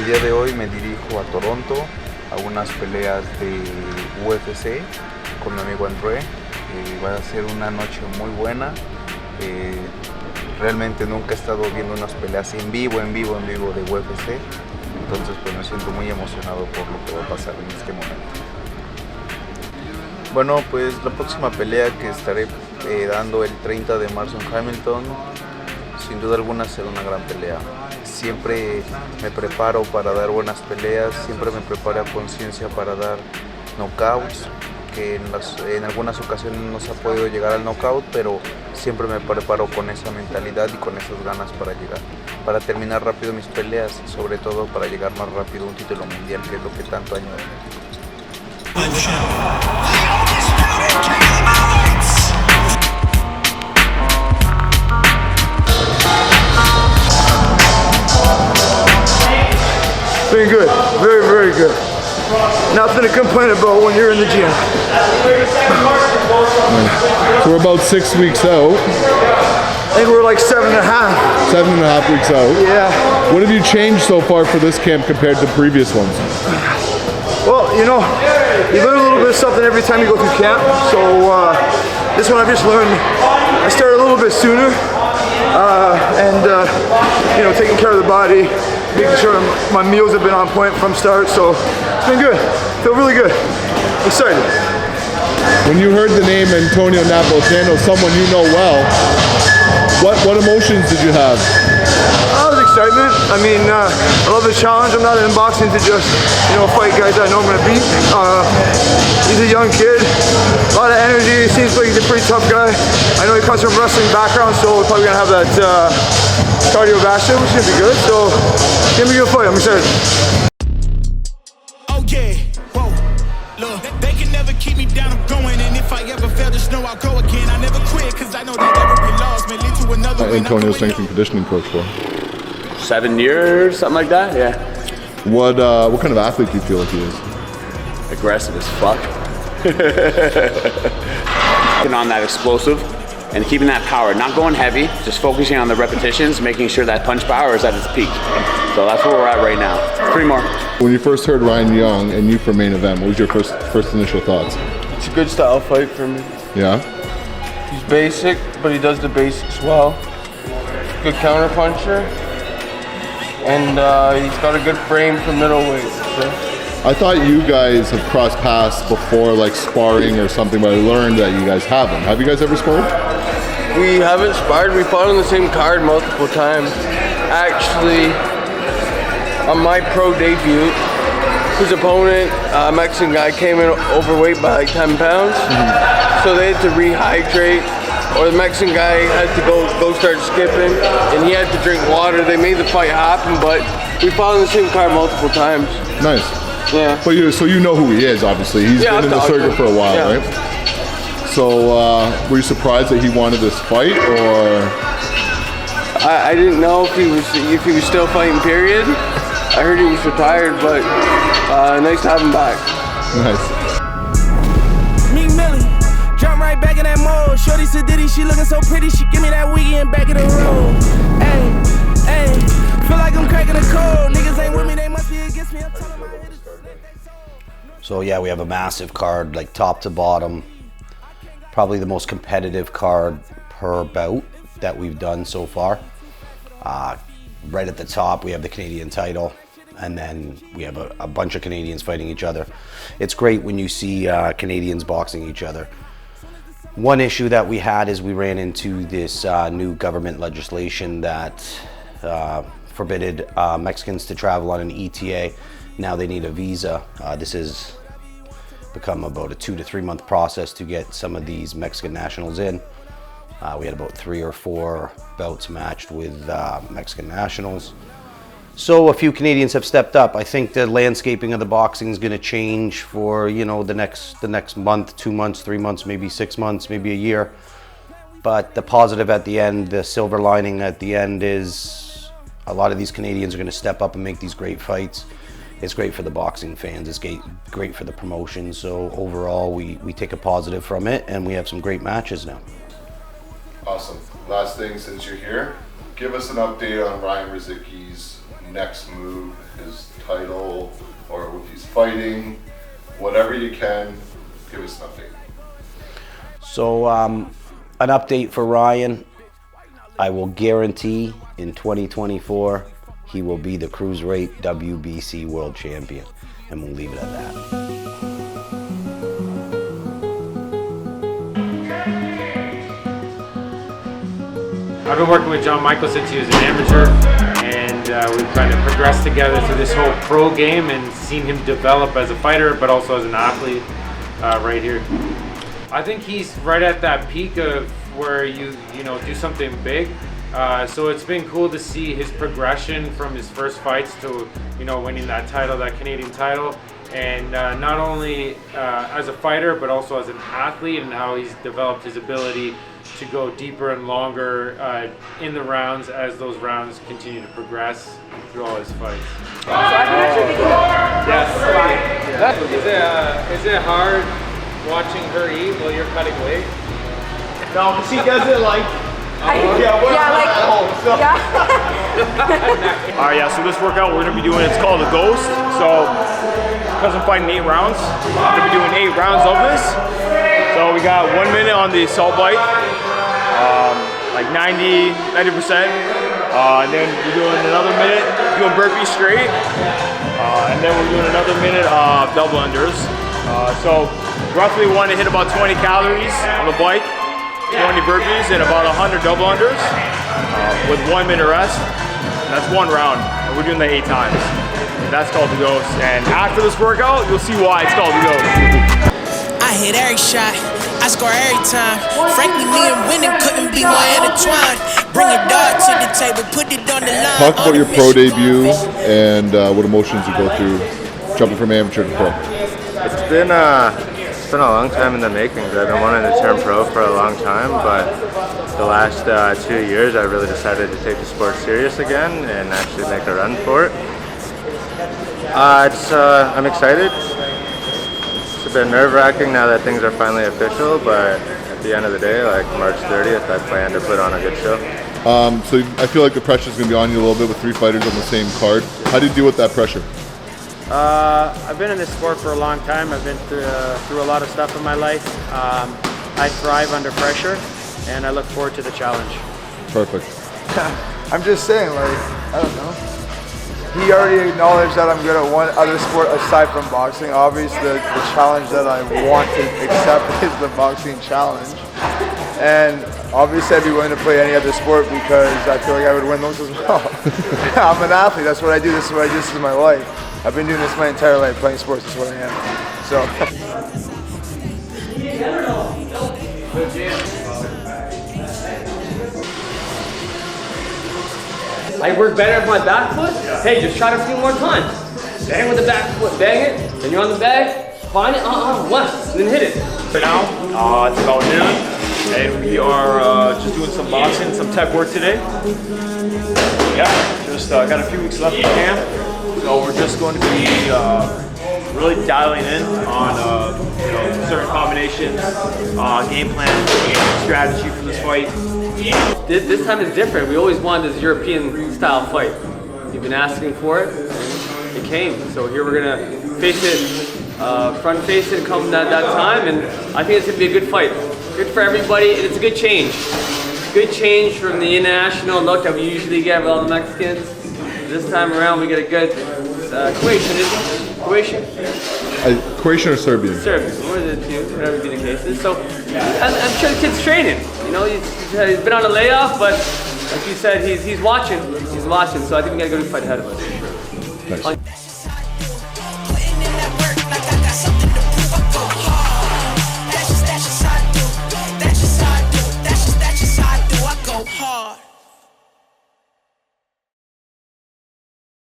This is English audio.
El día de hoy me dirijo a Toronto a unas peleas de UFC con mi amigo André. Va a ser una noche muy buena. Realmente nunca he estado viendo unas peleas en vivo de UFC. Entonces pues me siento muy emocionado por lo que va a pasar en este momento. Bueno, pues la próxima pelea que estaré dando el 30 de marzo en Hamilton, sin duda alguna será una gran pelea. Siempre me preparo para dar buenas peleas, siempre me preparo a conciencia para dar knockouts, que en algunas ocasiones no se ha podido llegar al knockout, pero siempre me preparo con esa mentalidad y con esas ganas para llegar, para terminar rápido mis peleas y sobre todo para llegar más rápido a un título mundial, que es lo que tanto añoro. Been good, very, very good. Nothing to complain about when you're in the gym. So we're about 6 weeks out. I think we're like 7.5. 7.5 weeks out. Yeah. What have you changed so far for this camp compared to previous ones? Well, you know, you learn a little bit of something every time you go through camp. So this one I've just learned. I started a little bit sooner, you know, taking care of the body, making sure my meals have been on point from start. So it's been good. Feel really good. Excited. When you heard the name Antonio Napolitano, someone you know well, what emotions did you have? Excitement. I mean, I love the challenge. I'm not in boxing to just, you know, fight guys I know I'm gonna beat. He's a young kid, a lot of energy. He seems like he's a pretty tough guy. I know he comes from a wrestling background, so we're probably gonna have that cardiovascular, which should be good. So, give me a good fight. I'm excited. Oh yeah, whoa, look, they can never keep me down. I'm going, and if I ever fail, just know I'll go again. I never quit, cause I know that every loss may lead to another win. Antonio's strength and conditioning coach for 7 years, something like that, yeah. What kind of athlete do you feel like he is? Aggressive as fuck. Getting on that explosive and keeping that power, not going heavy, just focusing on the repetitions, making sure that punch power is at its peak. So that's where we're at right now. 3 more. When you first heard Ryan Young and you for main event, what was your first initial thoughts? It's a good style fight for me. Yeah? He's basic, but he does the basics well. Good counter puncher. And he's got a good frame for middleweight. So. I thought you guys have crossed paths before, like sparring or something, but I learned that you guys haven't. Have you guys ever sparred? We haven't sparred. We fought on the same card multiple times. Actually, on my pro debut, his opponent, a Mexican guy, came in overweight by like 10 pounds. Mm-hmm. So they had to rehydrate. Or the Mexican guy had to go start skipping, and he had to drink water. They made the fight happen, but we fought on the same card multiple times. Nice. Yeah. But so you know who he is, obviously. He's been in the circuit for a while, yeah. Right? So were you surprised that he wanted this fight, or? I didn't know if he was still fighting. Period. I heard he was retired, but nice to have him back. Nice. Jump right back in that mode. Shorty said Diddy, she looking so pretty. She give me that wiggy and back in the room. Hey, feel like I'm cracking a code. Niggas ain't with me, they must be against me. I'm telling my hitters. So yeah, we have a massive card, like top to bottom. Probably the most competitive card per bout that we've done so far. Right at the top, we have the Canadian title. And then we have a bunch of Canadians fighting each other. It's great when you see Canadians boxing each other. One issue that we had is we ran into this new government legislation that forbidded Mexicans to travel on an ETA. Now they need a visa. This has become about a 2 to 3 month process to get some of these Mexican nationals in. We had about 3 or 4 bouts matched with Mexican nationals. So a few Canadians have stepped up. I think the landscaping of the boxing is going to change for, you know, the next month, 2 months, 3 months, maybe 6 months, maybe a year. But the positive at the end, the silver lining at the end is a lot of these Canadians are going to step up and make these great fights. It's great for the boxing fans. It's great for the promotion. So overall, we take a positive from it, and we have some great matches now. Awesome. Last thing, since you're here, give us an update on Ryan Rizicki's next move, his title, or if he's fighting, whatever you can, give us an update. So, an update for Ryan. I will guarantee in 2024 he will be the Cruiserweight WBC World Champion, and we'll leave it at that. I've been working with John Michael since he was an amateur, and we've kind of progressed together through this whole pro game and seen him develop as a fighter, but also as an athlete right here. I think he's right at that peak of where you do something big. So it's been cool to see his progression from his first fights to winning that title, that Canadian title, and not only as a fighter but also as an athlete, and how he's developed his ability to go deeper and longer in the rounds as those rounds continue to progress through all his fights. Yes. Is it hard watching her eat while you're cutting weight? No, she doesn't like. Alright, so this workout we're gonna be doing, it's called the Ghost. So, because I'm fighting 8 rounds, I'm gonna be doing 8 rounds of this. So we got 1 minute on the assault bike, like 90%. And then we're doing another minute doing burpees straight. And then we're doing another minute of double unders. So roughly we want to hit about 20 calories on the bike, 20 burpees, and about 100 double unders with 1 minute rest. And that's 1 round. And we're doing that 8 times. And that's called the Ghost. And after this workout, you'll see why it's called the Ghost. I hit every shot, I score every time. Frankly, me and winning couldn't be more intertwined. Bring a dog to the table, put it on the line. Talk about your pro debut and what emotions you go through jumping from amateur to pro. It's been a long time in the making. I've been wanting to turn pro for a long time, but the last 2 years I really decided to take the sport serious again and actually make a run for it. I'm excited. It's a bit nerve-wracking now that things are finally official, but at the end of the day, like March 30th, I plan to put on a good show. So I feel like the pressure is going to be on you a little bit with 3 fighters on the same card. How do you deal with that pressure? I've been in this sport for a long time. I've been through a lot of stuff in my life. I thrive under pressure, and I look forward to the challenge. Perfect. I'm just saying, like, I don't know. He already acknowledged that I'm good at one other sport aside from boxing. Obviously, the challenge that I want to accept is the boxing challenge. And obviously, I'd be willing to play any other sport because I feel like I would win those as well. I'm an athlete. That's what I do. This is what I do. This is my life. I've been doing this my entire life, playing sports. That's what I am. So. I work better with my back foot. Hey, just try it a few more times. Bang with the back foot, bang it. Then you're on the bag, find it, once, and then hit it. Right now, it's about noon, and we are just doing some boxing, some tech work today. Yeah, just got a few weeks left in camp, so we're just going to be really dialing in on certain combinations, game plan, strategy for this fight. This time is different. We always wanted this European style fight. You've been asking for it, it came. So here we're gonna face it, front face it come that time, and I think it's gonna be a good fight. Good for everybody, and it's a good change. Good change from the international look that we usually get with all the Mexicans. This time around we get a good Croatian, isn't it? Croatian? Croatian or Serbian? Serbian, one of the two, whatever be the case is. So I'm sure the kid's training. You know, he's been on a layoff, but like you said, he's watching. He's watching. So I think we got a good fight ahead of us. Nice.